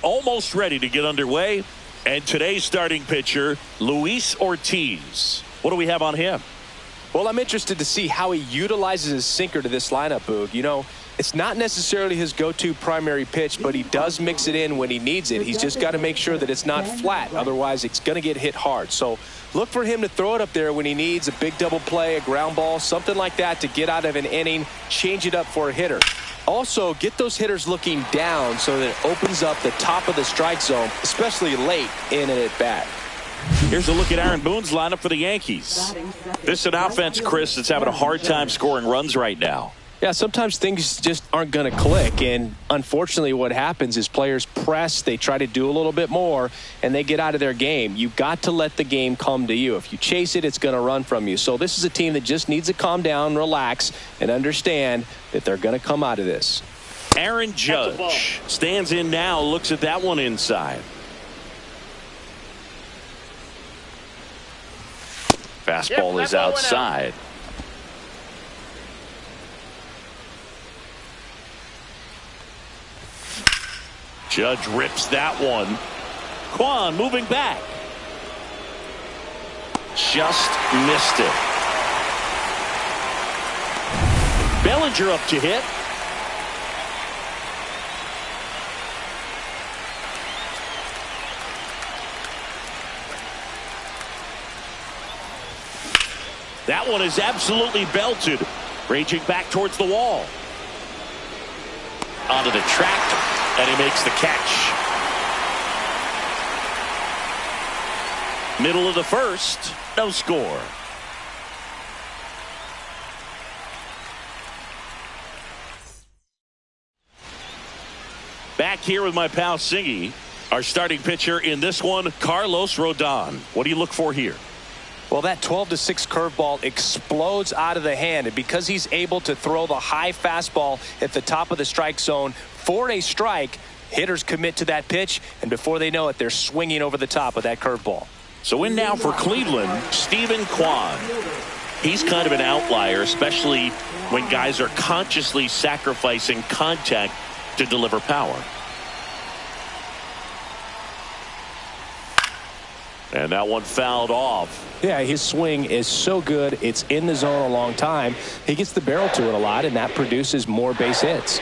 almost ready to get underway. And today's starting pitcher, Luis Ortiz. What do we have on him? Well, I'm interested to see how he utilizes his sinker to this lineup, Boog. You know, it's not necessarily his go-to primary pitch, but he does mix it in when he needs it. He's just got to make sure that it's not flat. Otherwise, it's going to get hit hard. So look for him to throw it up there when he needs a big double play, a ground ball, something like that to get out of an inning, change it up for a hitter. Also, get those hitters looking down so that it opens up the top of the strike zone, especially late in an at-bat. Here's a look at Aaron Boone's lineup for the Yankees. This is an offense, Chris, that's having a hard time scoring runs right now. Yeah, sometimes things just aren't going to click, and unfortunately what happens is players press, they try to do a little bit more, and they get out of their game. You've got to let the game come to you. If you chase it, it's going to run from you. So this is a team that just needs to calm down, relax, and understand that they're going to come out of this. Aaron Judge stands in now, looks at that one inside. Fastball is outside. Judge rips that one. Kwan moving back. Just missed it. Bellinger up to hit. That one is absolutely belted. Raging back towards the wall. Onto the track, and he makes the catch. Middle of the first, no score. Back here with my pal Singy, our starting pitcher in this one, Carlos Rodon. What do you look for here? Well, that 12-6 curveball explodes out of the hand, and because he's able to throw the high fastball at the top of the strike zone for a strike, hitters commit to that pitch, and before they know it, they're swinging over the top of that curveball. So in now for Cleveland, Stephen Kwan. He's kind of an outlier, especially when guys are consciously sacrificing contact to deliver power. And that one fouled off. Yeah, his swing is so good. It's in the zone a long time. He gets the barrel to it a lot, and that produces more base hits.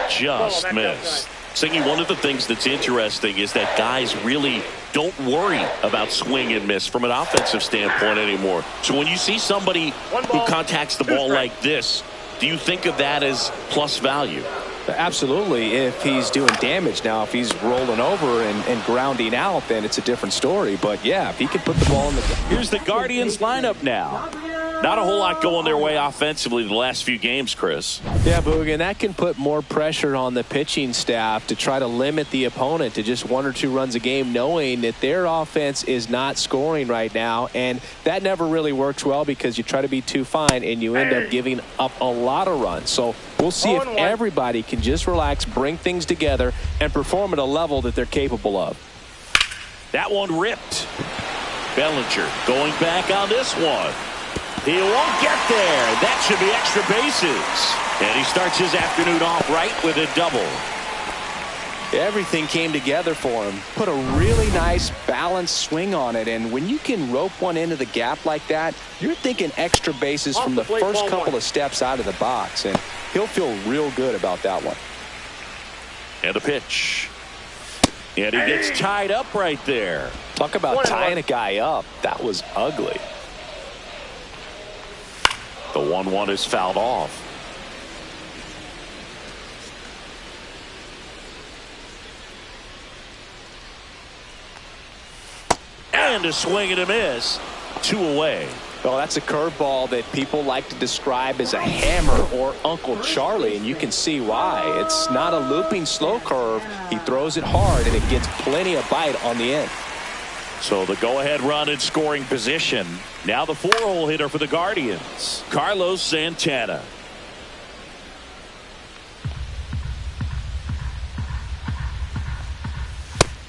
Just missed. Singy, one of the things that's interesting is that guys really don't worry about swing and miss from an offensive standpoint anymore. So when you see somebody who contacts the ball like this, do you think of that as plus value? Absolutely, if he's doing damage. Now, if he's rolling over and grounding out, then it's a different story. But, yeah, if he can put the ball in the... Here's the Guardians lineup now. Not a whole lot going their way offensively the last few games, Chris. Yeah, Boog, and that can put more pressure on the pitching staff to try to limit the opponent to just 1 or 2 runs a game, knowing that their offense is not scoring right now. And that never really works well because you try to be too fine and you end up giving up a lot of runs. So we'll see if everybody can just relax, bring things together, and perform at a level that they're capable of. That one ripped. Bellinger going back on this one. He won't get there. That should be extra bases. And he starts his afternoon off right with a double. Everything came together for him. Put a really nice balanced swing on it. And when you can rope one into the gap like that, you're thinking extra bases from the first couple of steps out of the box. And he'll feel real good about that one. And a pitch. And he gets tied up right there. Talk about tying a guy up. That was ugly. The 1-1 is fouled off. And a swing and a miss. 2 away. Well, that's a curveball that people like to describe as a hammer or Uncle Charlie, and you can see why. It's not a looping slow curve. He throws it hard, and it gets plenty of bite on the end. So the go-ahead run in scoring position. Now the 4-hole hitter for the Guardians, Carlos Santana.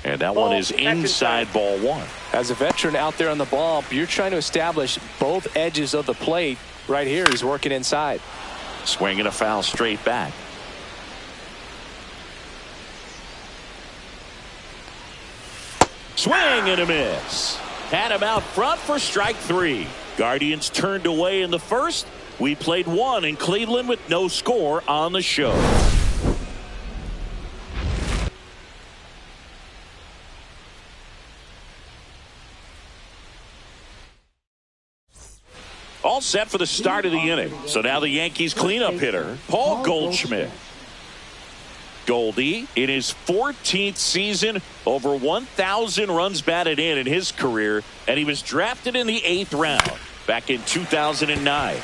And that one is inside ball 1. As a veteran out there on the bump, you're trying to establish both edges of the plate. Right here, he's working inside. Swinging a foul straight back. Swing and a miss. Had him out front for strike 3. Guardians turned away in the first. We played 1 in Cleveland with no score on the show. All set for the start of the inning. So now the Yankees cleanup hitter, Paul Goldschmidt. Goldie in his 14th season, over 1,000 runs batted in his career, and he was drafted in the 8th round back in 2009.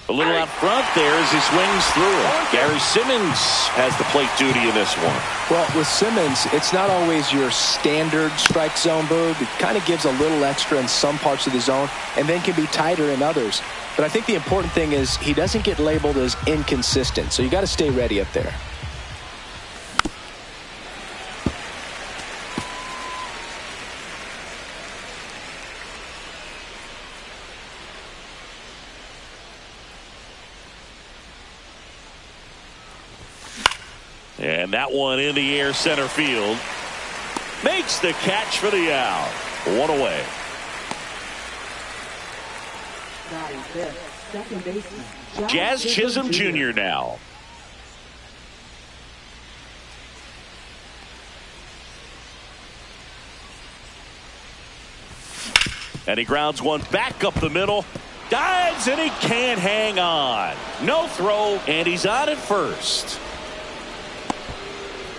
A little out front there as he swings through it. Gary Simmons has the plate duty in this one. Well, with Simmons, it's not always your standard strike zone, Boog. It kind of gives a little extra in some parts of the zone and then can be tighter in others. But I think the important thing is he doesn't get labeled as inconsistent, so you got to stay ready up there. And that one in the air center field. Makes the catch for the out. 1 away. Jazz Chisholm Jr. now. And he grounds one back up the middle. Dives and he can't hang on. No throw, and he's on at first.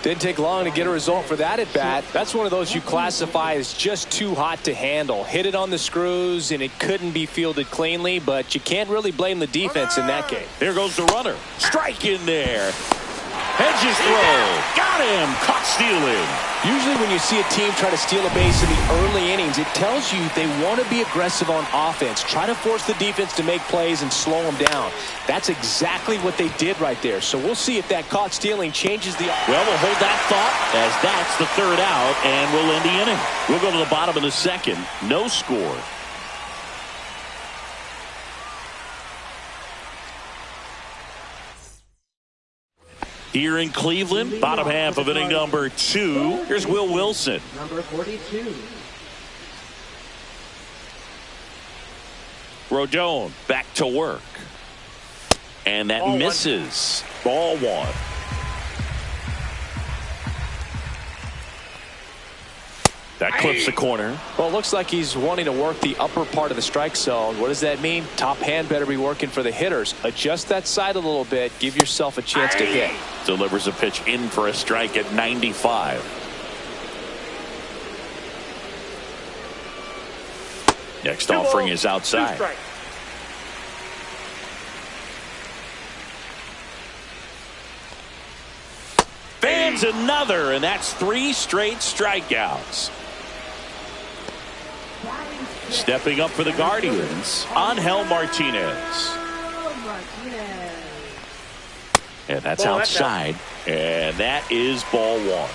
Didn't take long to get a result for that at bat. That's one of those you classify as just too hot to handle. Hit it on the screws and it couldn't be fielded cleanly, but you can't really blame the defense in that case. Here goes the runner. Strike in there. Hedges throw. Got him. Caught stealing. Usually when you see a team try to steal a base in the early innings, it tells you they want to be aggressive on offense. Try to force the defense to make plays and slow them down. That's exactly what they did right there. So we'll see if that caught stealing changes the... Well, we'll hold that thought as that's the 3rd out, and we'll end the inning. We'll go to the bottom of the 2nd. No score. Here in Cleveland, bottom half of inning number 2. Here's Will Wilson. Number 42. Rodon back to work. And that misses. Ball 1. That clips the corner. Well, it looks like he's wanting to work the upper part of the strike zone. What does that mean? Top hand better be working for the hitters. Adjust that side a little bit. Give yourself a chance to hit. Delivers a pitch in for a strike at 95. Next offering is outside. Fans another, and that's 3 straight strikeouts. Stepping up for the Guardians, Angel Martinez. And that's outside. And that is ball 1.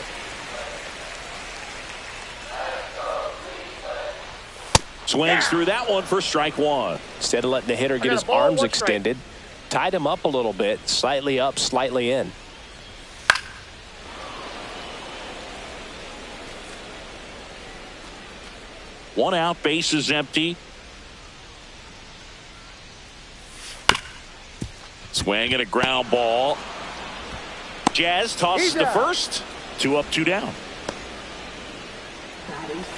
Swings through that one for strike 1. Instead of letting the hitter get his arms extended, tied him up a little bit, slightly up, slightly in. One out, bases empty. Swing and a ground ball. Jazz tosses to first. 2 up, 2 down.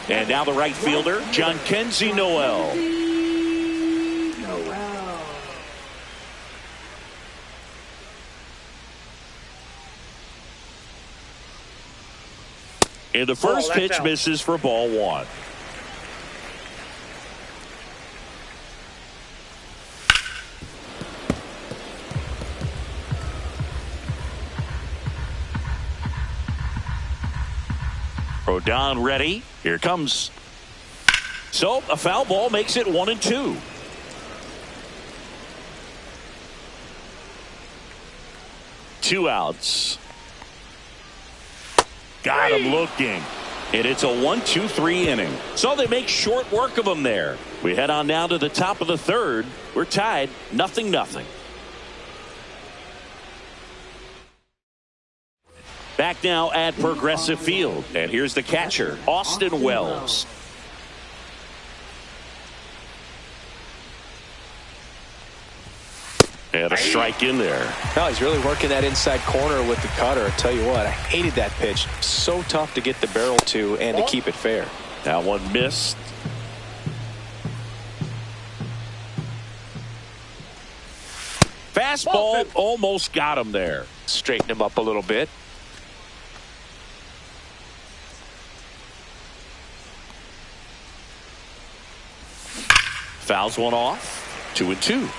And now the right fielder, John Kenzie Noel. And the first pitch misses for ball 1. Rodon ready. Here comes. So a foul ball makes it 1-2. Two outs. Got him looking. And it's a 1-2-3 inning. So they make short work of them there. We head on down to the top of the third. We're tied 0-0. Back now at Progressive Field. And here's the catcher, Austin Wells. And a strike in there. No, he's really working that inside corner with the cutter. I tell you what, I hated that pitch. So tough to get the barrel to and to keep it fair. That one missed. Fastball almost got him there. Straighten him up a little bit. Fouls one off. 2-2.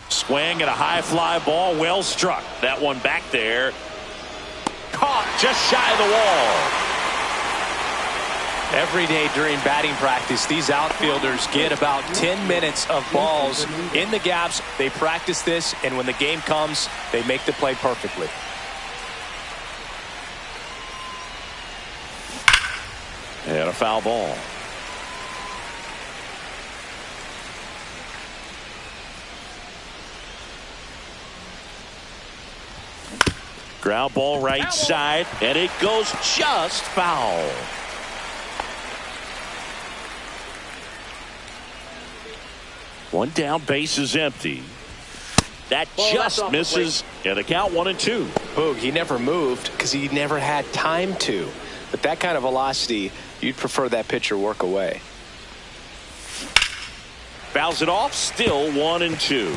Swing and a high fly ball, well struck. That one back there. Caught just shy of the wall. Every day during batting practice, these outfielders get about 10 minutes of balls in the gaps. They practice this, and when the game comes, they make the play perfectly. And a foul ball. Ground ball right side, and it goes just foul. One down, base is empty. That just misses, and the count 1-2. Boog, he never moved because he never had time to. But that kind of velocity, you'd prefer that pitcher work away. Fouls it off, still 1-2.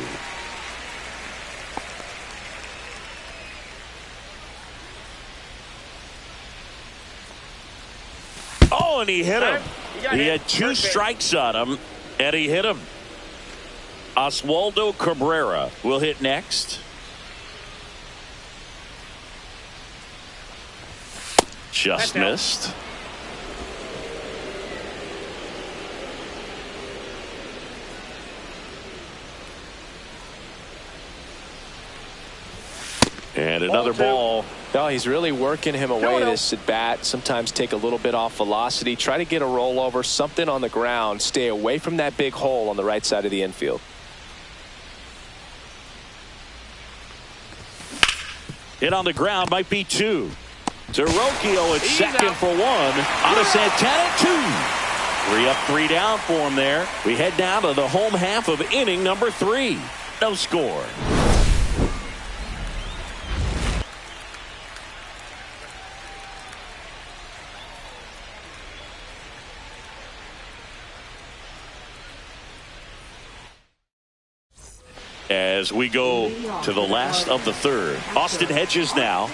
Oh, and he hit him. He had 2 strikes on him, and he hit him. Oswaldo Cabrera will hit next. Just missed. And another ball. No, he's really working him away this at bat. Sometimes take a little bit off velocity. Try to get a rollover, something on the ground. Stay away from that big hole on the right side of the infield. Hit on the ground, might be 2. To Rocchio at second for 1. On to Santana, 2. 3 up, 3 down for him there. We head down to the home half of inning number 3. No score. As we go to the last of the third. Austin Hedges now.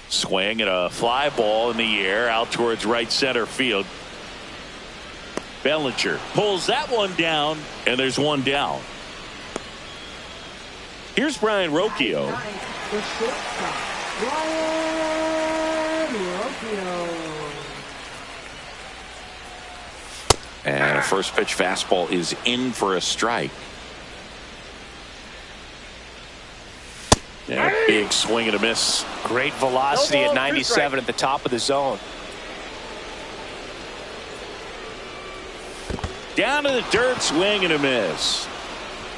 Swing and a fly ball in the air out towards right center field. Bellinger pulls that one down, and there's one down. Here's Brian Rocchio. And a first pitch fastball is in for a strike. And a big swing and a miss. Great velocity at 97 at the top of the zone. Down to the dirt, swing and a miss.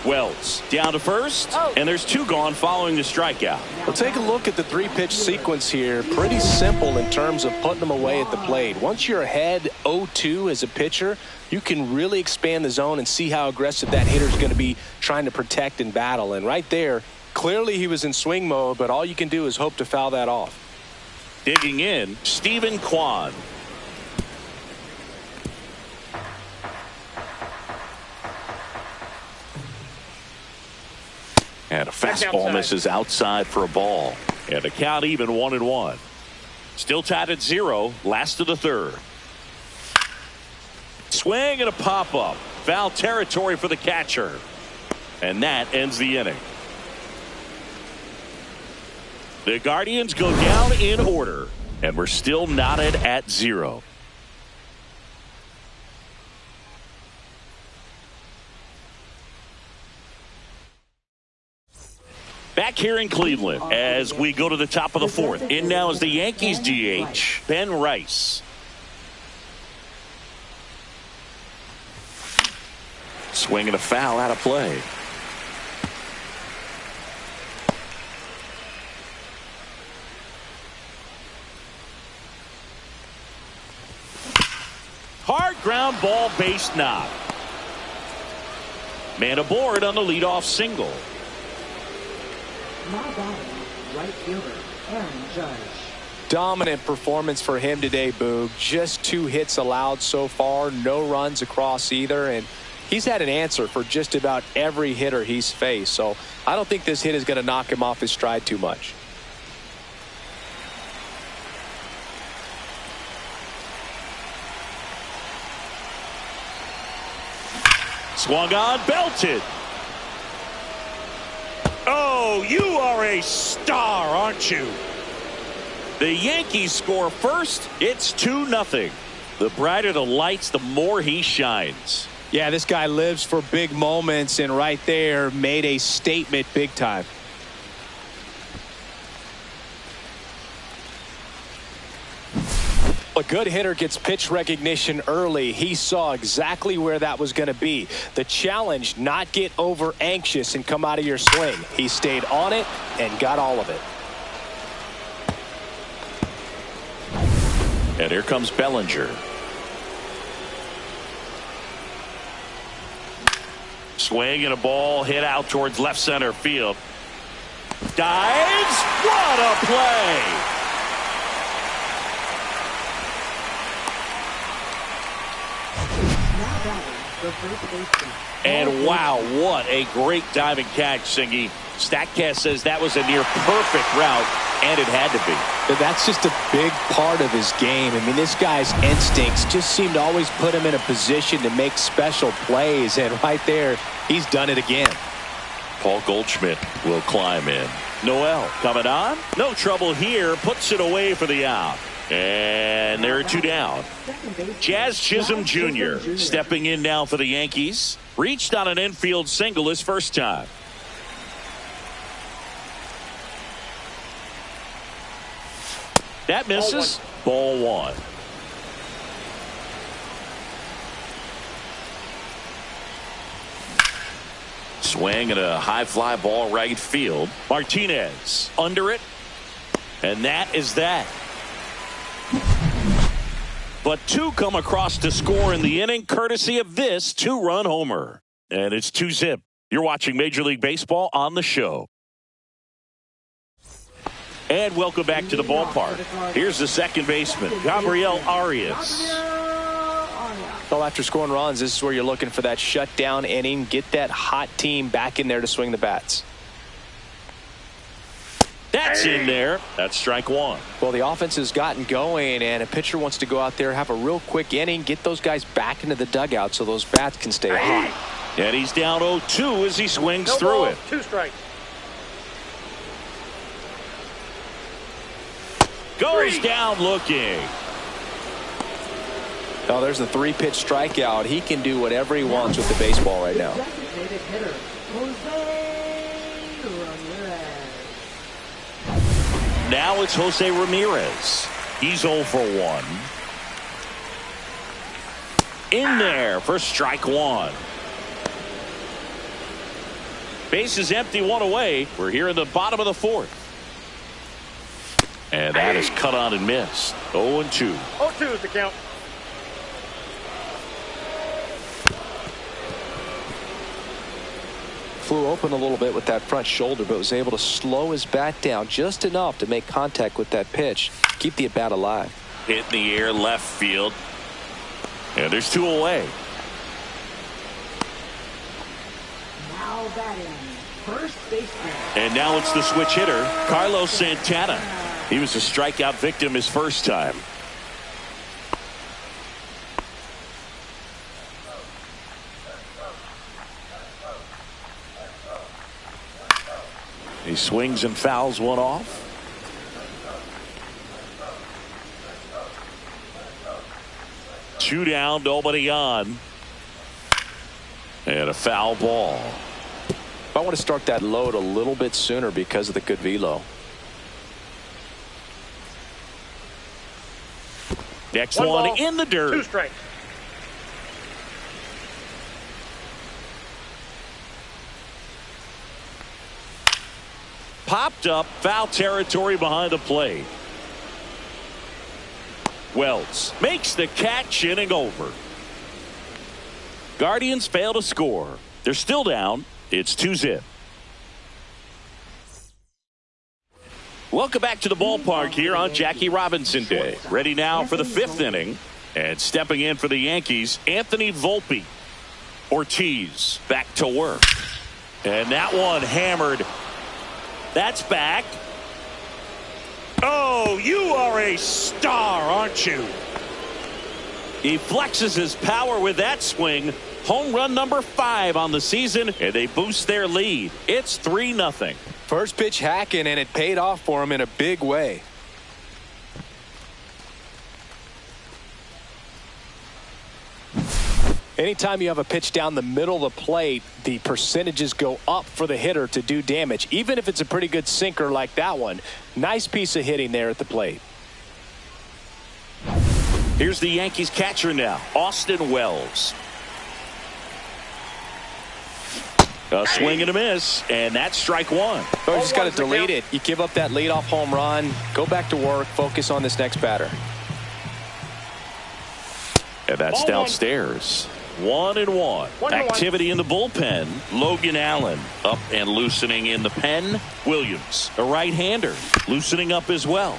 Wells down to first, and there's 2 gone following the strikeout. Well, take a look at the 3-pitch sequence here. Pretty simple in terms of putting them away at the plate. Once you're ahead 0-2 as a pitcher, you can really expand the zone and see how aggressive that hitter is going to be trying to protect and battle. And right there, clearly he was in swing mode, but all you can do is hope to foul that off. Digging in, Stephen Kwan. And a fastball misses outside for a ball. And a count even 1-1. Still tied at 0. Last of the third. Swing and a pop-up. Foul territory for the catcher. And that ends the inning. The Guardians go down in order. And we're still knotted at 0. Back here in Cleveland as we go to the top of the fourth. In now is the Yankees DH, Ben Rice. Swinging a foul out of play. Hard ground ball, base knock. Man aboard on the leadoff single. Now batting, right fielder, Aaron Judge. Dominant performance for him today, Boog. Just 2 hits allowed so far, no runs across either, and he's had an answer for just about every hitter he's faced. So I don't think this hit is going to knock him off his stride too much. Swung on, belted. Oh, you are a star, aren't you? The Yankees score first. It's 2-0. The brighter the lights, the more he shines. Yeah, this guy lives for big moments, and right there made a statement big time. A good hitter gets pitch recognition early. He saw exactly where that was going to be. The challenge, not get over anxious and come out of your swing. He stayed on it and got all of it. And here comes Bellinger. Swing and a ball hit out towards left center field. Dives. What a play. And wow, what a great diving catch, Singy. StatCast says that was a near perfect route, and it had to be. That's just a big part of his game. I mean, this guy's instincts just seem to always put him in a position to make special plays, and right there, he's done it again. Paul Goldschmidt will climb in. Noel coming on. No trouble here. Puts it away for the out. And there are 2 down. Jazz Chisholm Jr. stepping in now for the Yankees. Reached on an infield single his first time. That misses. Ball 1. Swing and a high fly ball right field. Martinez under it. And that is that. But 2 come across to score in the inning, courtesy of this 2-run homer. And it's 2-zip. You're watching Major League Baseball on the show. And welcome back to the ballpark. Here's the second baseman, Gabriel Arias. Well, after scoring runs, this is where you're looking for that shutdown inning. Get that hot team back in there to swing the bats. That's in there. That's strike 1. Well, the offense has gotten going, and a pitcher wants to go out there, have a real quick inning, get those guys back into the dugout so those bats can stay hot. And he's down 0-2 as he swings through it. 2 strikes. Goes down looking. Oh, there's the 3-pitch strikeout. He can do whatever he wants with the baseball right now. Now it's Jose Ramirez. He's 0 for 1. In there for strike 1. Base is empty, 1 away. We're here in the bottom of the 4th. And that is cut on and missed. 0-2. 0-2 is the count. Flew open a little bit with that front shoulder, but was able to slow his bat down just enough to make contact with that pitch. Keep the at-bat alive. Hit in the air left field. And there's 2 away. Now batting, first baseman. And now it's the switch hitter, Carlos Santana. He was a strikeout victim his first time. He swings and fouls one off. Two down, nobody on. And a foul ball. I want to start that load a little bit sooner because of the good velo. Next one in the dirt. 2 strikes. Popped up, foul territory behind the plate. Wells makes the catch, inning over. Guardians fail to score. They're still down. It's 2-zip. Welcome back to the ballpark here on Jackie Robinson Day. Ready now for the 5th inning. And stepping in for the Yankees, Anthony Volpe. Ortiz back to work. And that one hammered. That's back. Oh, you are a star, aren't you? He flexes his power with that swing. Home run number 5 on the season, and they boost their lead. It's 3-0. First pitch hacking, and it paid off for him in a big way. Anytime you have a pitch down the middle of the plate, the percentages go up for the hitter to do damage, even if it's a pretty good sinker like that one. Nice piece of hitting there at the plate. Here's the Yankees catcher now, Austin Wells. A swing and a miss, and that's strike 1. Oh, you just got to delete it. You give up that leadoff home run, go back to work, focus on this next batter. And that's downstairs. 1-1. Activity in the bullpen. Logan Allen up and loosening in the pen. Williams, a right-hander, loosening up as well.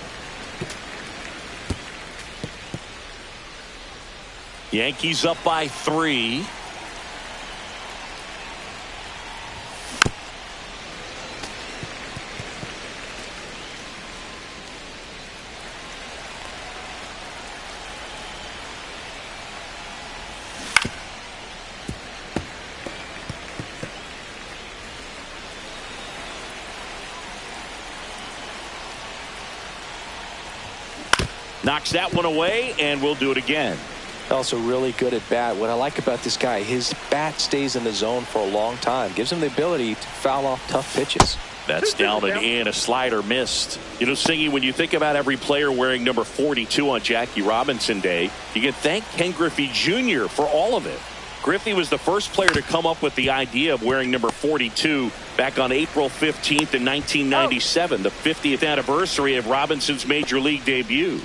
Yankees up by 3. Knocks that one away, and we'll do it again. Also really good at bat. What I like about this guy, his bat stays in the zone for a long time. Gives him the ability to foul off tough pitches. That's down and in. A slider missed. You know, Singy, when you think about every player wearing number 42 on Jackie Robinson Day, you can thank Ken Griffey Jr. for all of it. Griffey was the first player to come up with the idea of wearing number 42 back on April 15th in 1997, the 50th anniversary of Robinson's major league debut.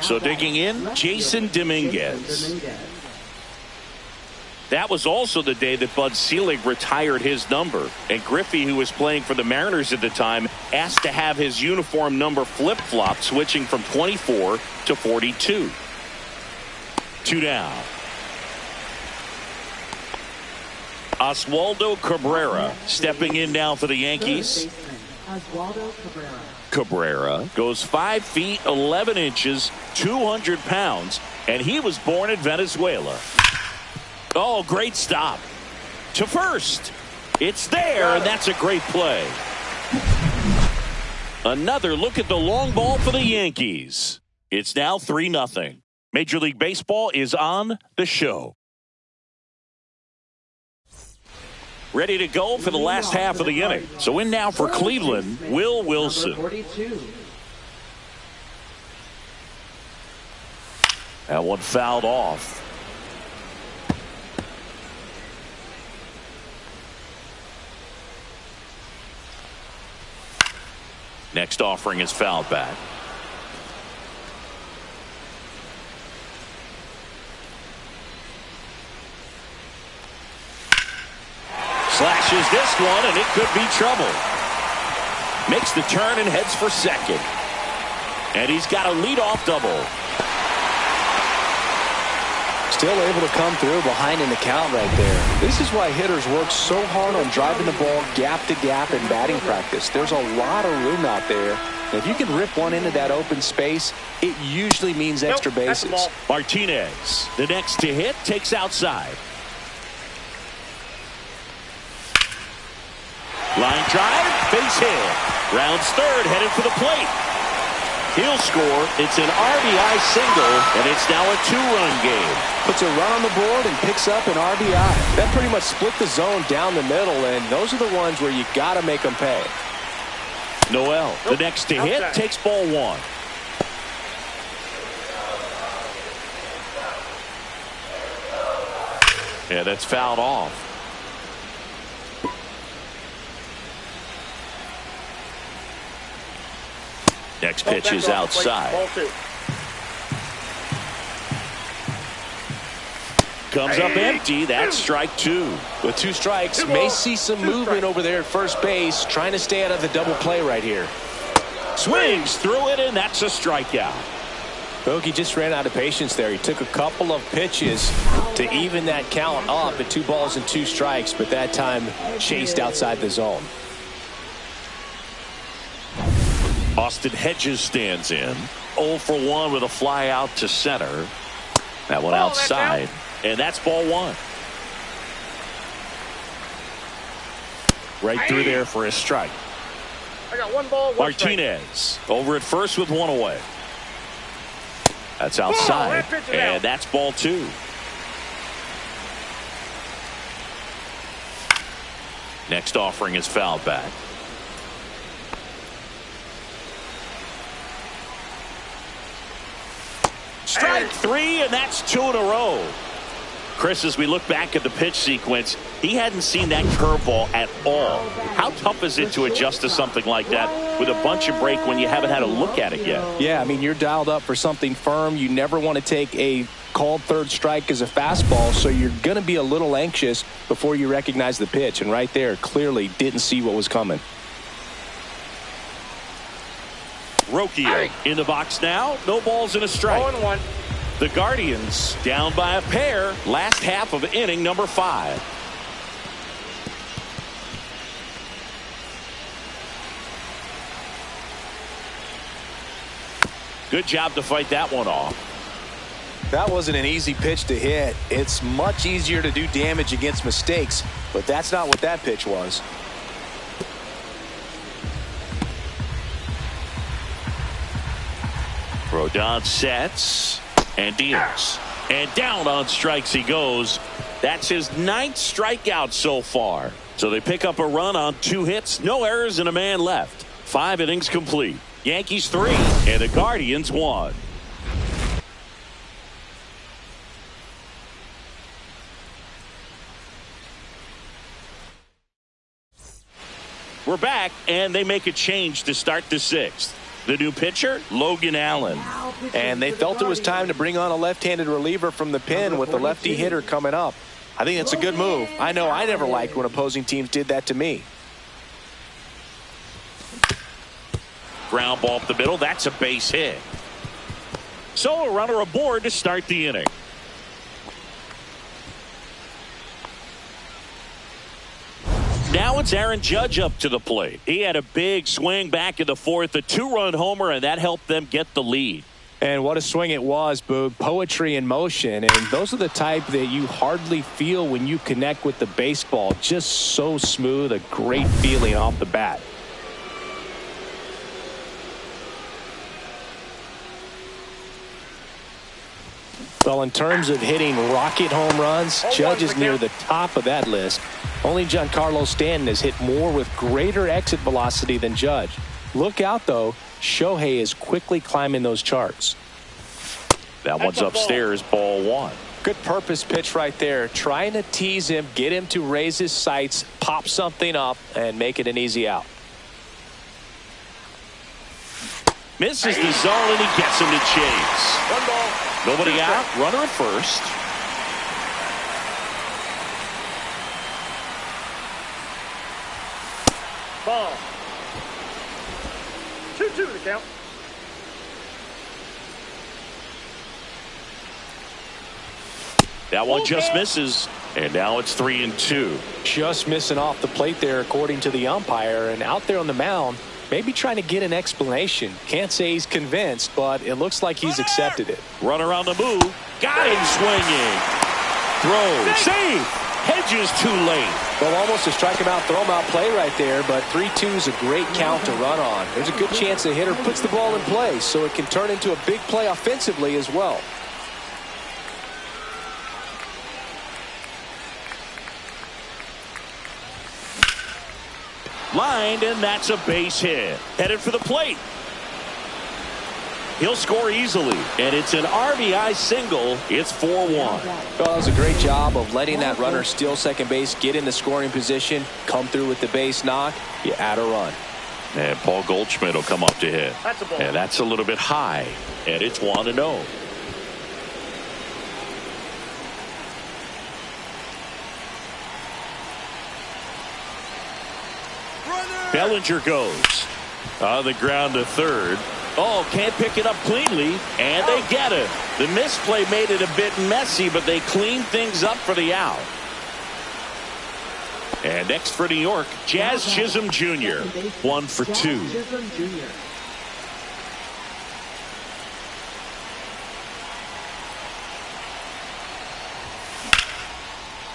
So digging in, Jason Dominguez. That was also the day that Bud Selig retired his number, and Griffey, who was playing for the Mariners at the time, asked to have his uniform number flip-flop, switching from 24 to 42. 2 down. Oswaldo Cabrera stepping in now for the Yankees. Oswaldo Cabrera. Cabrera goes 5 feet 11 inches, 200 pounds, and he was born in Venezuela. Oh, great stop to first. It's there, and that's a great play. Another look at the long ball for the Yankees. It's now 3-0. Major League Baseball is on the show. Ready to go for the last half of the inning. So in now for Cleveland, Will Wilson. 42. That one fouled off. Next offering is fouled back. Slashes this one, and it could be trouble. Makes the turn and heads for second. And he's got a leadoff double. Still able to come through behind in the count right there. This is why hitters work so hard on driving the ball gap to gap in batting practice. There's a lot of room out there. And if you can rip one into that open space, it usually means extra bases. Martinez, the next to hit, takes outside. Line drive, base hit. Rounds third, headed for the plate. He'll score. It's an RBI single, and it's now a 2-run game. Puts a run on the board and picks up an RBI. That pretty much split the zone down the middle, and those are the ones where you got to make them pay. Noel, the next to hit, takes ball 1. Yeah, that's fouled off. Next pitch is outside. Comes up empty. That's strike 2. With 2 strikes, may see some movement over there at first base, trying to stay out of the double play right here. Swings through it, and that's a strikeout. Bogey just ran out of patience there. He took a couple of pitches to even that count up at 2 balls and 2 strikes, but that time chased outside the zone. Austin Hedges stands in. 0 for 1 with a fly out to center. That one outside, and that's ball 1. Right through there for a strike. I got 1 ball, 1 Martinez strike. over at first with 1 away. That's outside, and that's ball 2. Next offering is fouled back. Strike 3, and that's 2 in a row. Chris, as we look back at the pitch sequence, he hadn't seen that curveball at all. How tough is it to adjust to something like that with a bunch of break when you haven't had a look at it yet? Yeah, I mean, you're dialed up for something firm. You never want to take a called third strike as a fastball, so you're going to be a little anxious before you recognize the pitch. And right there, clearly didn't see what was coming. Rocchio in the box now. No balls and a strike. 0-1. The Guardians down by a pair. Last half of inning number 5. Good job to fight that one off. That wasn't an easy pitch to hit. It's much easier to do damage against mistakes, but that's not what that pitch was. Rodon sets and deals. And down on strikes he goes. That's his 9th strikeout so far. So they pick up a run on 2 hits, no errors, and a man left. 5 innings complete. Yankees 3 and the Guardians 1. We're back, and they make a change to start the 6th. The new pitcher, Logan Allen. And they felt it was time to bring on a left-handed reliever from the pen with the lefty hitter coming up. I think that's a good move. I know I never liked when opposing teams did that to me. Ground ball up the middle. That's a base hit. So a runner aboard to start the inning. Now it's Aaron Judge up to the plate. He had a big swing back in the 4th, a 2-run homer, and that helped them get the lead. And what a swing it was, Boog. Poetry in motion. And those are the type that you hardly feel when you connect with the baseball. Just so smooth, a great feeling off the bat. Well, in terms of hitting rocket home runs, Judge is near the top of that list. Only Giancarlo Stanton has hit more with greater exit velocity than Judge. Look out, though. Shohei is quickly climbing those charts. That one's upstairs, ball 1. Good purpose pitch right there. Trying to tease him, get him to raise his sights, pop something up, and make it an easy out. Misses the zone, and he gets him to chase. 1 ball. Nobody out. Runner at first. Ball. 2-2 the count. That one just misses, and now it's 3-2. Just missing off the plate there, according to the umpire, and out there on the mound, maybe trying to get an explanation. Can't say he's convinced, but it looks like he's accepted it. Runner on the move. Got him swinging. Throw. Save. hedges too late. Well, almost a strike him out, throw him out play right there, but 3-2 is a great count to run on. There's a good chance the hitter puts the ball in play, so it can turn into a big play offensively as well. Lined, and that's a base hit. Headed for the plate. He'll score easily, and it's an RBI single. It's 4-1. Well, that was a great job of letting that runner steal second base, get in the scoring position, come through with the base knock. You add a run. And Paul Goldschmidt will come up to hit. That's a ball. And that's a little bit high, and it's 1-0. Bellinger goes on the ground to third. Oh, can't pick it up cleanly, and they get it. The misplay made it a bit messy, but they cleaned things up for the out. And next for New York, Jazz Chisholm Jr. 1 for 2. Chisholm Jr.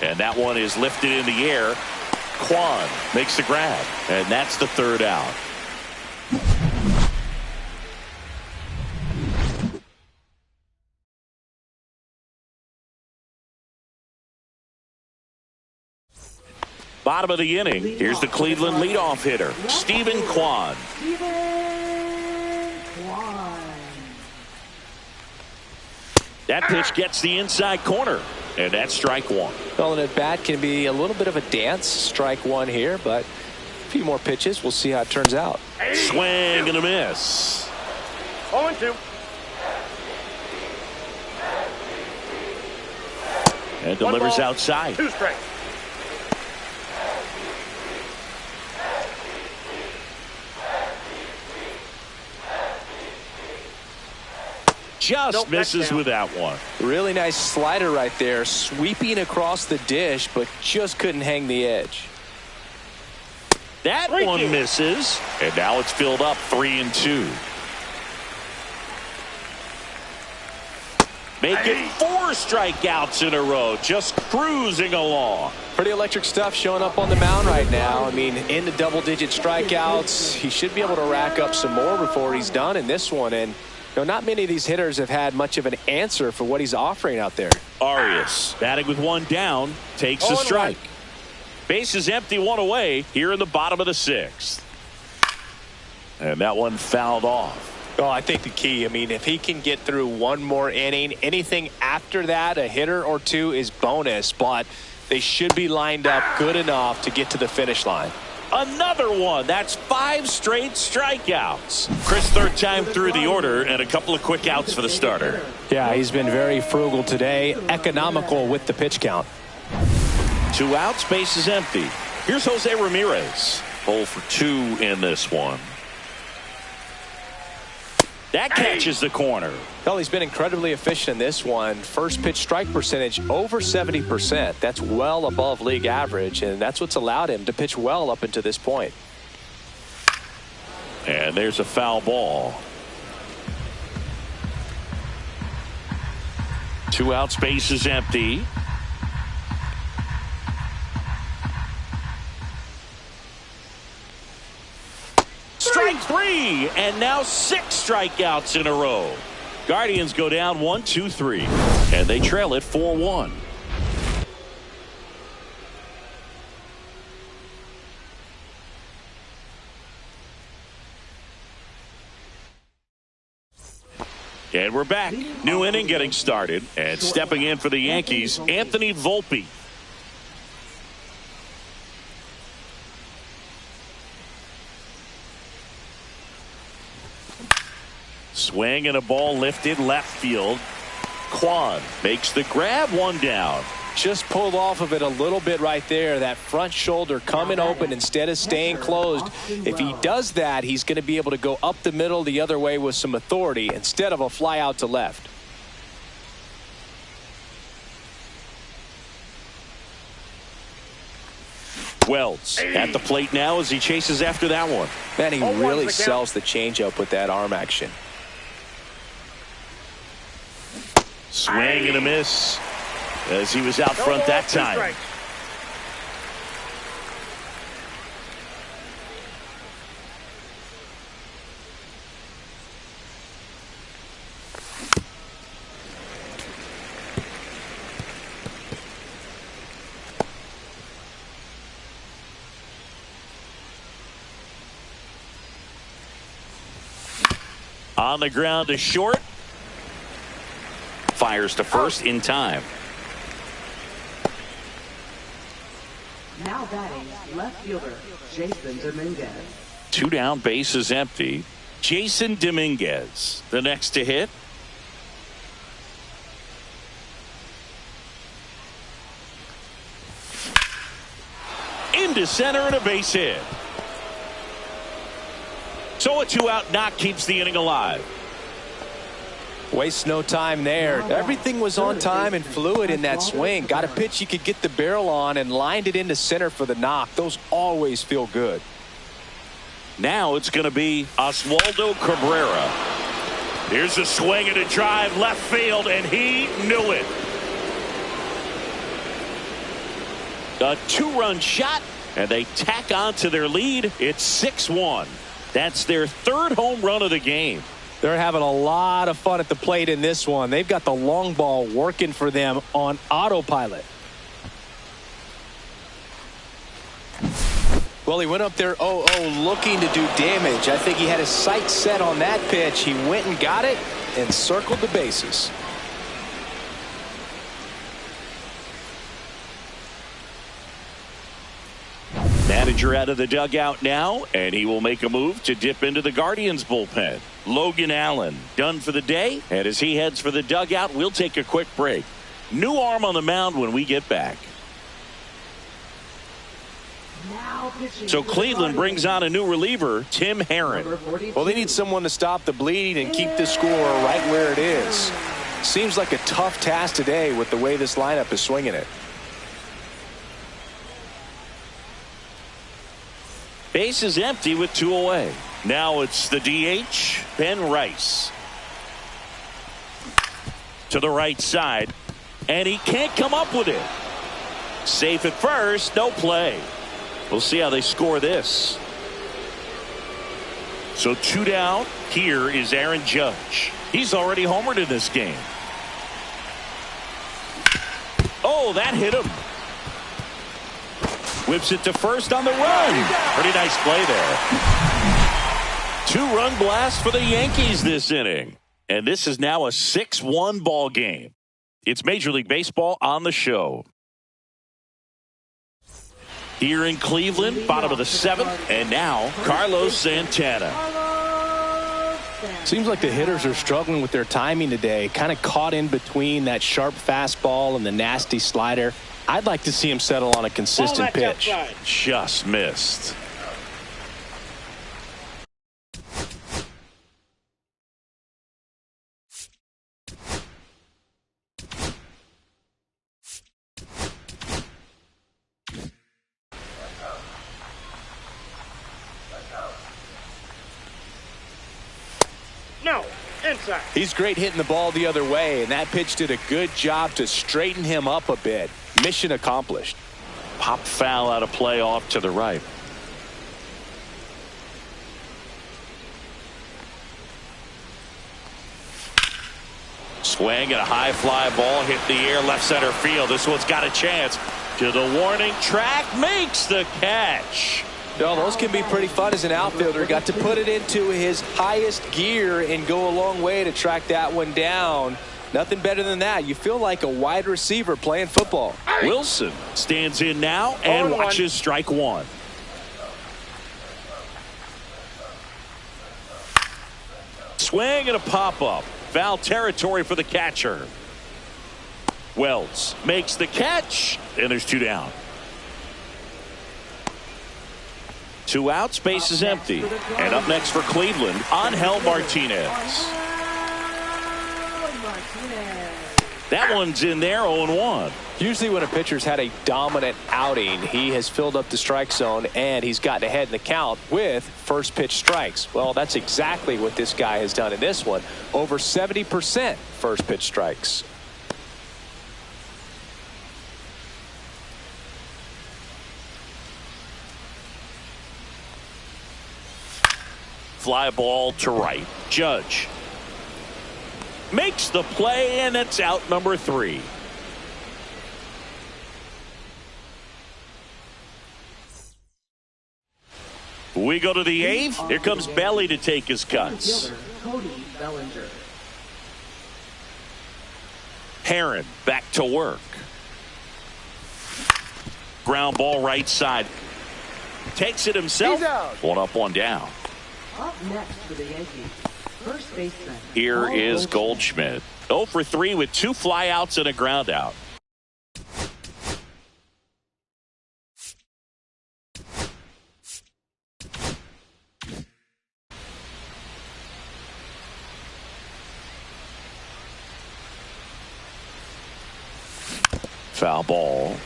And that one is lifted in the air. Kwan makes the grab, and that's the third out. Bottom of the inning. Here's the Cleveland leadoff hitter, Stephen Kwan. That pitch gets the inside corner, and that's strike one. Well, an at-bat can be a little bit of a dance. Strike one here, but a few more pitches. We'll see how it turns out. Swing and a miss. 0-2. And delivers outside. 2 strikes. Just misses with that one. Really nice slider right there, sweeping across the dish, but just couldn't hang the edge. That one misses, and now it's filled up 3-2. Making 4 strikeouts in a row, just cruising along. Pretty electric stuff showing up on the mound right now. I mean, into double-digit strikeouts. He should be able to rack up some more before he's done in this one. And not many of these hitters have had much of an answer for what he's offering out there. Arias batting with 1 down, takes a strike. Base is empty, 1 away here in the bottom of the 6th. And that one fouled off. Well, I think the key, I mean, if he can get through 1 more inning, anything after that, a hitter or 2 is bonus, but they should be lined up good enough to get to the finish line. Another one. That's 5 straight strikeouts. Chris, third time through the order, and a couple of quick outs for the starter. Yeah, he's been very frugal today, economical with the pitch count. 2 outs, base is empty. Here's Jose Ramirez. 0 for 2 in this one. That catches the corner. Well, he's been incredibly efficient in this one. First pitch strike percentage over 70%. That's well above league average, and that's what's allowed him to pitch well up until this point. And there's a foul ball. 2 outs, base is empty. Strike 3, and now 6 strikeouts in a row. Guardians go down 1-2-3, and they trail it 4-1. And we're back. New inning getting started, and stepping in for the Yankees, Anthony Volpe. Swing and a ball lifted left field. Kwan makes the grab, 1 down. Just pulled off of it a little bit right there. That front shoulder coming open instead of staying closed. If he does that, he's going to be able to go up the middle the other way with some authority instead of a fly out to left. Wells at the plate now as he chases after that one. Man, he really sells the changeup with that arm action. Swing and a miss as he was out front that time. On the ground to short. Fires to first in time. Now batting, left fielder, Jason Dominguez. 2 down, base is empty. Jason Dominguez, the next to hit. Into center and a base hit. So a 2-out knock keeps the inning alive. Waste no time there. Everything was on time and fluid in that swing. Got a pitch he could get the barrel on and lined it into center for the knock. Those always feel good. Now it's going to be Oswaldo Cabrera. Here's a swing and a drive left field, and he knew it. A 2-run shot, and they tack on to their lead. It's 6-1. That's their 3rd home run of the game. They're having a lot of fun at the plate in this one. They've got the long ball working for them on autopilot. Well, he went up there 0-0 looking to do damage. I think he had his sights set on that pitch. He went and got it and circled the bases. Manager out of the dugout now, and he will make a move to dip into the Guardians bullpen. Logan Allen done for the day, and as he heads for the dugout, we'll take a quick break. New arm on the mound when we get back. So Cleveland brings on a new reliever, Tim Herron. Well, they need someone to stop the bleeding and keep the score right where it is. Seems like a tough task today with the way this lineup is swinging it. Base is empty with 2 away. Now it's the DH, Ben Rice. To the right side, and he can't come up with it. Safe at first, no play. We'll see how they score this. So 2 down. Here is Aaron Judge. He's already homered in this game. Oh, that hit him. Whips it to first on the run. Pretty nice play there. 2-run blast for the Yankees this inning. And this is now a 6-1 ball game. It's Major League Baseball on the show. Here in Cleveland, bottom of the 7th, and now Carlos Santana. Seems like the hitters are struggling with their timing today. Kind of caught in between that sharp fastball and the nasty slider. I'd like to see him settle on a consistent pitch. Just missed. No, inside. He's great hitting the ball the other way, and that pitch did a good job to straighten him up a bit. Mission accomplished. Pop foul out of play off to the right. Swing and a high fly ball hit the air left center field. This one's got a chance. To the warning track, makes the catch. No, those can be pretty fun as an outfielder. Got to put it into his highest gear and go a long way to track that one down. Nothing better than that. You feel like a wide receiver playing football. Wilson stands in now and watches strike 1. Swing and a pop-up. Foul territory for the catcher. Wells makes the catch, and there's 2 down. 2 outs, base is empty. And up next for Cleveland, Angel Martinez. That one's in there, 0-1. Usually when a pitcher's had a dominant outing, he has filled up the strike zone and he's gotten ahead in the count with first pitch strikes. Well, that's exactly what this guy has done in this one. Over 70% first pitch strikes. Fly ball to right. Judge makes the play, and it's out number 3. We go to the 8th. Here comes Belly to take his cuts. Bellinger. Heron back to work. Ground ball right side. Takes it himself. One up, one down. Up next for the Yankees, first baseman. Here is Goldschmidt. 0 for 3 with 2 flyouts and a ground out. Foul ball.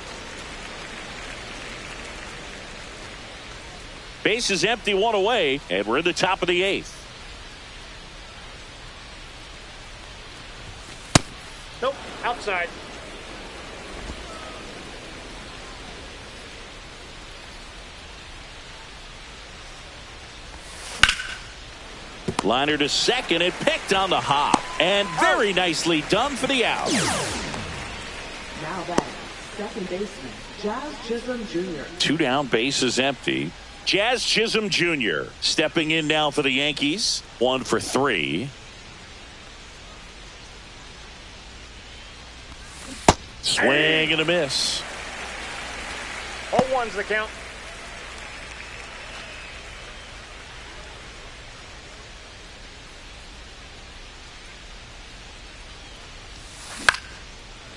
Base is empty, one away, and we're in the top of the 8th. Nope, outside. Liner to second, and picked on the hop, and very nicely done for the out. Now batting, second baseman, Jazz Chisholm Jr. 2 down, bases empty. Jazz Chisholm Jr. stepping in now for the Yankees. 1 for 3. Swing and a miss. 0-1's the count.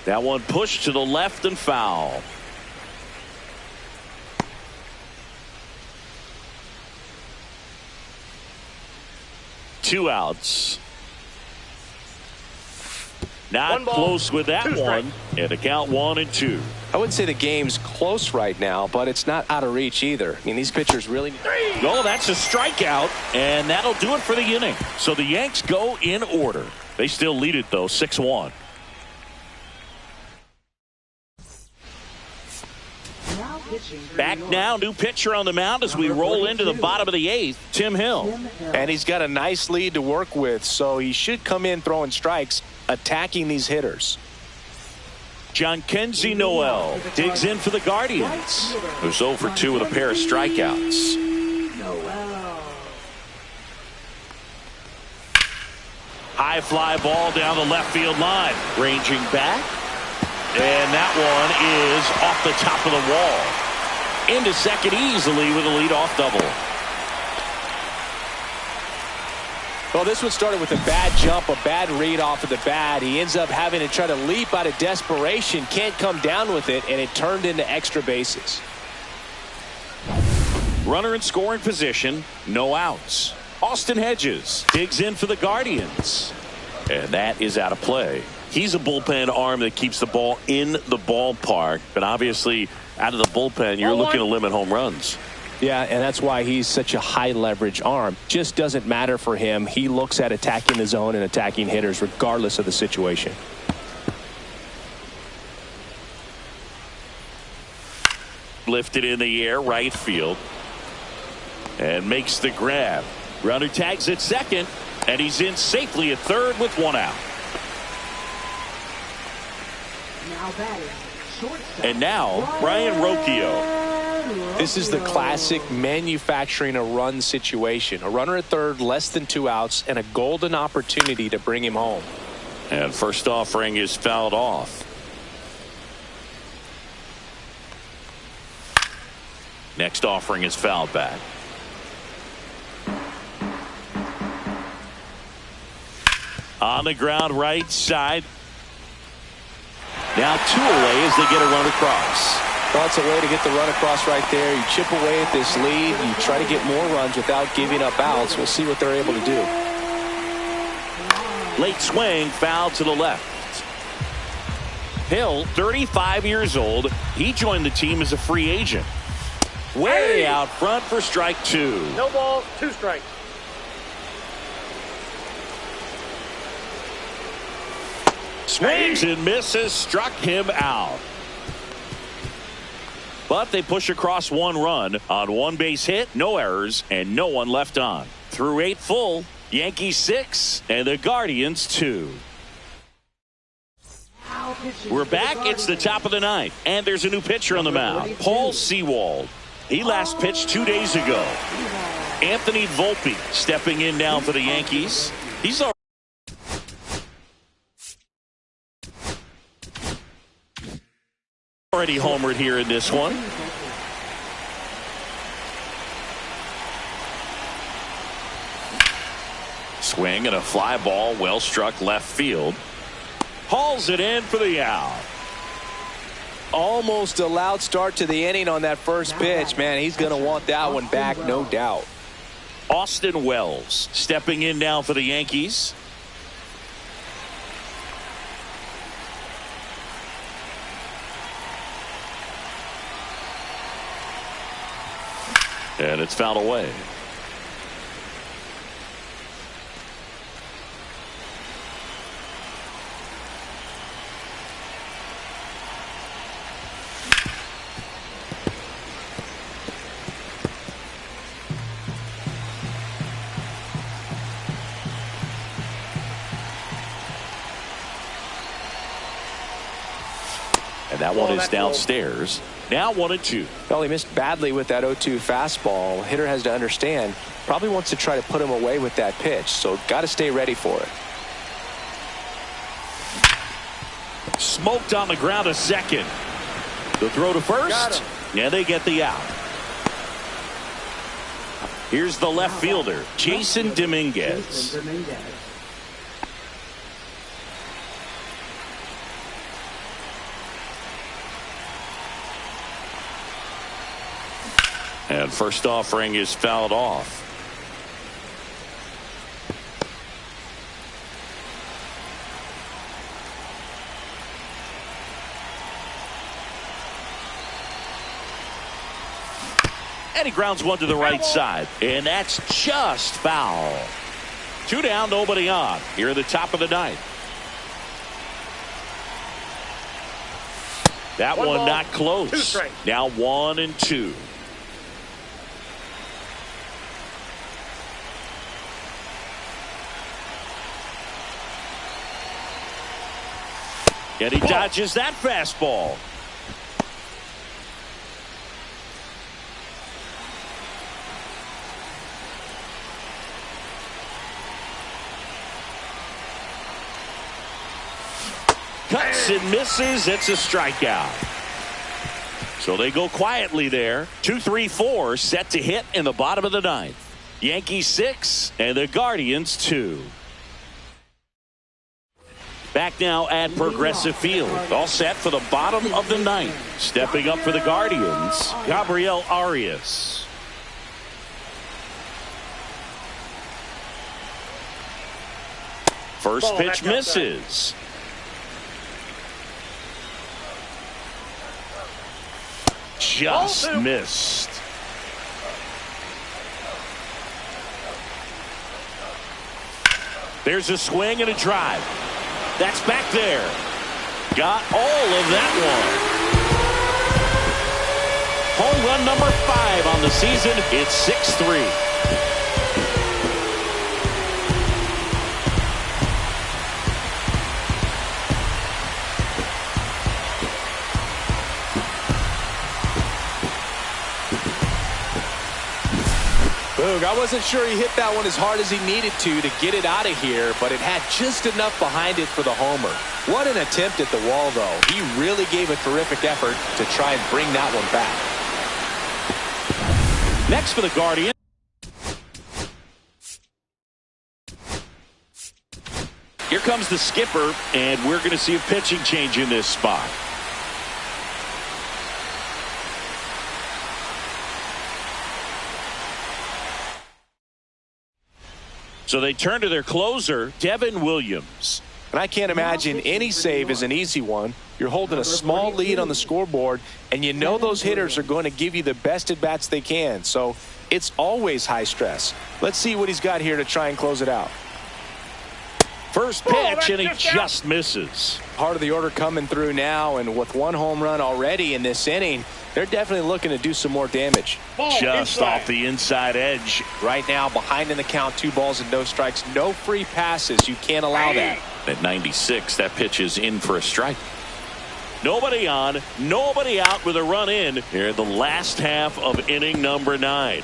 That one pushed to the left and foul. Two outs. Not close with that one. And a count 1-2. I wouldn't say the game's close right now, but it's not out of reach either. I mean, these pitchers really. Oh, that's a strikeout, and that'll do it for the inning. So the Yanks go in order. They still lead it, though, 6-1. Back now, new pitcher on the mound as we roll into the bottom of the 8th, Tim Hill. And he's got a nice lead to work with, so he should come in throwing strikes, attacking these hitters. John Kenzie Noel digs in for the Guardians, who's 0 for 2 with a pair of strikeouts. High fly ball down the left field line, ranging back. And that one is off the top of the wall. Into second easily with a leadoff double. Well, this one started with a bad jump, a bad read off of the bat. He ends up having to try to leap out of desperation, can't come down with it, and it turned into extra bases. Runner in scoring position, no outs. Austin Hedges digs in for the Guardians. And that is out of play. He's a bullpen arm that keeps the ball in the ballpark, but obviously out of the bullpen, you're looking to limit home runs. Yeah, and that's why he's such a high leverage arm. Just doesn't matter for him. He looks at attacking the zone and attacking hitters regardless of the situation. Lifted in the air, right field, and makes the grab. Runner tags at second, and he's in safely at third with 1 out. And now, Brian Rocchio. This is the classic manufacturing a run situation. A runner at third, less than 2 outs, and a golden opportunity to bring him home. And first offering is fouled off. Next offering is fouled back. On the ground right side. Now 2 away as they get a run across. Well, it's a way to get the run across right there. You chip away at this lead. You try to get more runs without giving up outs. We'll see what they're able to do. Late swing, foul to the left. Hill, 35 years old. He joined the team as a free agent. Way out front for strike 2. No balls, 2 strikes. Swings and misses, struck him out. But they push across 1 run on 1 base hit, no errors, and no one left on. Through 8 full, Yankees 6 and the Guardians 2. We're back. It's the top of the 9th, and there's a new pitcher on the mound, Paul Sewald. He last pitched 2 days ago. Anthony Volpe stepping in now for the Yankees. He's already homered here in this one. Swing and a fly ball, well struck left field. Hauls it in for the out. Almost a loud start to the inning on that first pitch. Man, he's going to want that one back, no doubt. Austin Wells stepping in now for the Yankees. And it's fouled away. And that one is downstairs. Now 1-2. Well, he missed badly with that 0-2 fastball. Hitter has to understand, probably wants to try to put him away with that pitch, so got to stay ready for it. Smoked on the ground to second. The throw to first, and they get the out. Here's the left fielder, Jason Dominguez. And first offering is fouled off. And he grounds one to the right side. And that's just foul. 2 down, nobody on. Here at the top of the ninth. That one not close. Now 1-2. And he dodges that fastball. Cuts and misses. It's a strikeout. So they go quietly there. 2-3-4 set to hit in the bottom of the ninth. Yankees 6 and the Guardians 2. Back now at Progressive Field. All set for the bottom of the ninth. Stepping up for the Guardians, Gabriel Arias. First pitch misses. Just missed. There's a swing and a drive. That's back there. Got all of that one. Home run number 5 on the season. It's 6-3. Boog, I wasn't sure he hit that one as hard as he needed to get it out of here, but it had just enough behind it for the homer. What an attempt at the wall, though. He really gave a terrific effort to try and bring that one back. Next for the Guardians. Here comes the skipper, and we're going to see a pitching change in this spot. So they turn to their closer, Devin Williams. And I can't imagine any save is an easy one. You're holding a small lead on the scoreboard, and you know those hitters are going to give you the best at-bats they can. So it's always high stress. Let's see what he's got here to try and close it out. First pitch, and he just misses. Part of the order coming through now, and with 1 home run already in this inning, they're definitely looking to do some more damage. Just off the inside edge. Right now, behind in the count, 2 balls and no strikes. No free passes. You can't allow that. At 96, that pitch is in for a strike. Nobody on, nobody out with a run in here in the last half of inning number 9.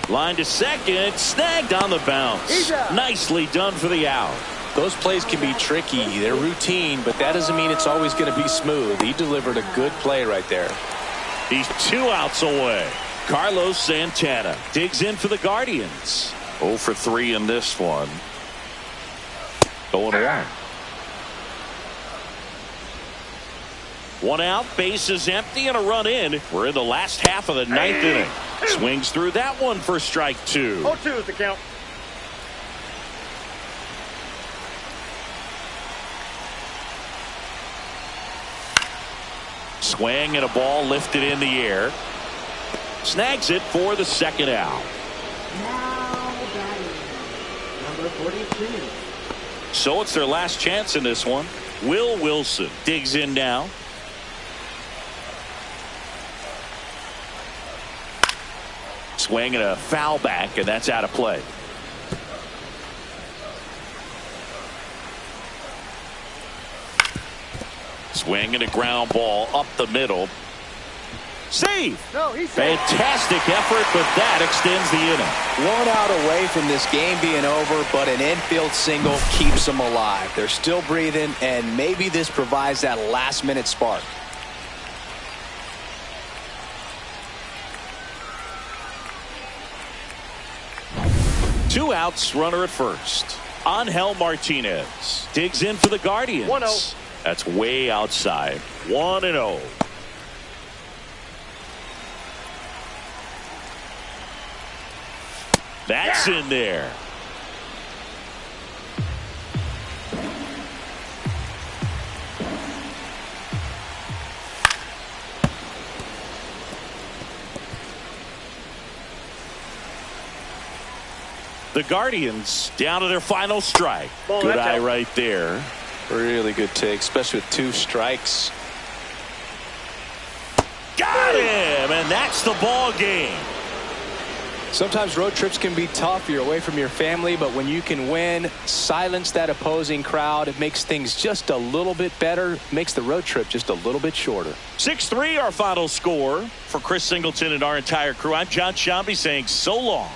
Line to second, snagged on the bounce. Nicely done for the out. Those plays can be tricky. They're routine, but that doesn't mean it's always going to be smooth. He delivered a good play right there. He's 2 outs away. Carlos Santana digs in for the Guardians. 0 for 3 in this one. Going away. 1 out, base is empty, and a run in. We're in the last half of the 9th inning. Swings through that one for strike 2. 0-2 is the count. Swing and a ball lifted in the air. Snags it for the 2nd out. Now batting, number 42. So it's their last chance in this one. Will Wilson digs in now. Swing and a foul back, and that's out of play. Swing and a ground ball up the middle. Save. No, he's safe. Fantastic effort, but that extends the inning. 1 out away from this game being over, but an infield single keeps them alive. They're still breathing, and maybe this provides that last-minute spark. Two outs, runner at first. Angel Martinez digs in for the Guardians. 1-0. That's way outside. 1-0. That's in there. The Guardians down to their final strike. Ball, Good that's eye out. right there. Really good take, especially with 2 strikes. Got him, and that's the ball game. Sometimes road trips can be tough. You're away from your family, but when you can win, silence that opposing crowd, it makes things just a little bit better, makes the road trip just a little bit shorter. 6-3 our final score. For Chris Singleton and our entire crew, I'm John Shambi saying so long.